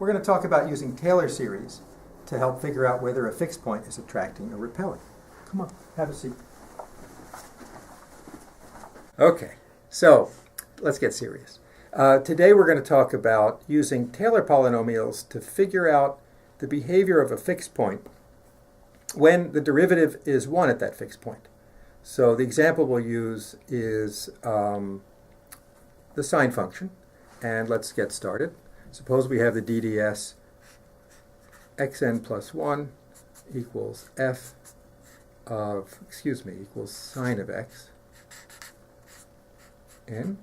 we're going to talk about using Taylor series to help figure out whether a fixed point is attracting or repelling. Come on, have a seat. Okay, so let's get serious. Today we're going to talk about using Taylor polynomials to figure out the behavior of a fixed point when the derivative is 1 at that fixed point. So the example we'll use is the sine function, and let's get started. Suppose we have the DDS xn plus 1 equals f of, equals sine of x n.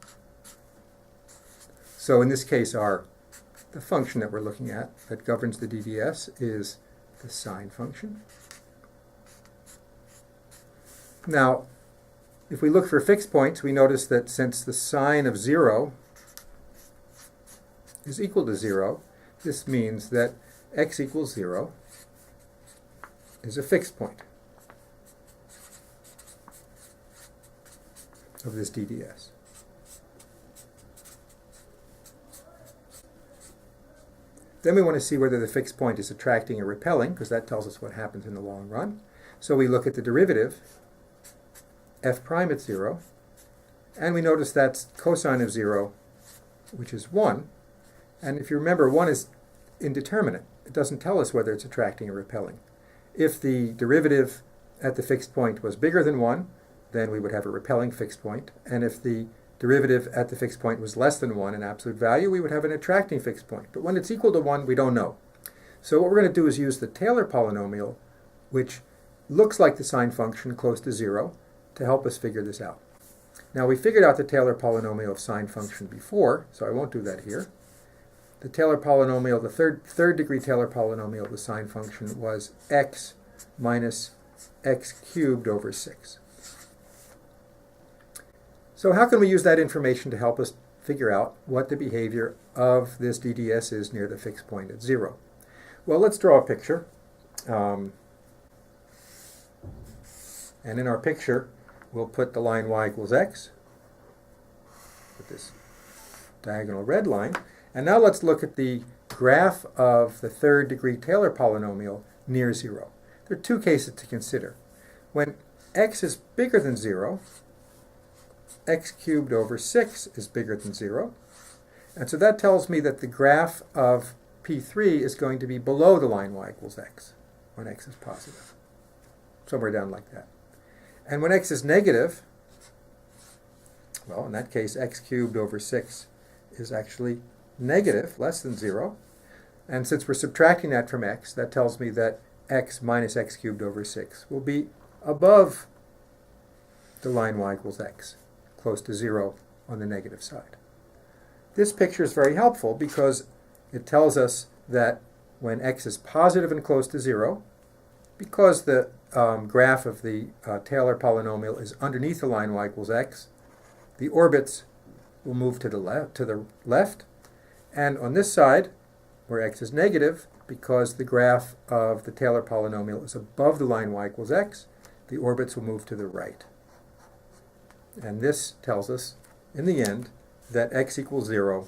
So in this case, the function that we're looking at that governs the DDS is the sine function. Now, if we look for fixed points, we notice that since the sine of 0 is equal to 0, this means that x equals 0 is a fixed point of this DDS. Then we want to see whether the fixed point is attracting or repelling, because that tells us what happens in the long run. So we look at the derivative, f prime at 0, and we notice that's cosine of 0, which is 1. And if you remember, 1 is indeterminate. It doesn't tell us whether it's attracting or repelling. If the derivative at the fixed point was bigger than 1, then we would have a repelling fixed point. And if the derivative at the fixed point was less than 1 in absolute value, we would have an attracting fixed point. But when it's equal to 1, we don't know. So what we're going to do is use the Taylor polynomial, which looks like the sine function close to 0, to help us figure this out. Now, we figured out the Taylor polynomial of sine function before, so I won't do that here. The Taylor polynomial, the third degree Taylor polynomial of the sine function was x minus x cubed over 6. So how can we use that information to help us figure out what the behavior of this DDS is near the fixed point at 0? Well, let's draw a picture. And in our picture, we'll put the line y equals x, with this diagonal red line. And now let's look at the graph of the third degree Taylor polynomial near 0. There are two cases to consider. When x is bigger than 0, x cubed over 6 is bigger than 0. And so that tells me that the graph of P3 is going to be below the line y equals x, when x is positive. Somewhere down like that. And when x is negative, well, in that case, x cubed over 6 is actually negative, less than 0. And since we're subtracting that from x, that tells me that x minus x cubed over 6 will be above the line y equals x, close to 0 on the negative side. This picture is very helpful because it tells us that when x is positive and close to 0, because the graph of the Taylor polynomial is underneath the line y equals x, the orbits will move to the left, and on this side, where x is negative, because the graph of the Taylor polynomial is above the line y equals x, the orbits will move to the right. And this tells us, in the end, that x equals 0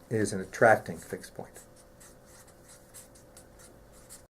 is an attracting fixed point.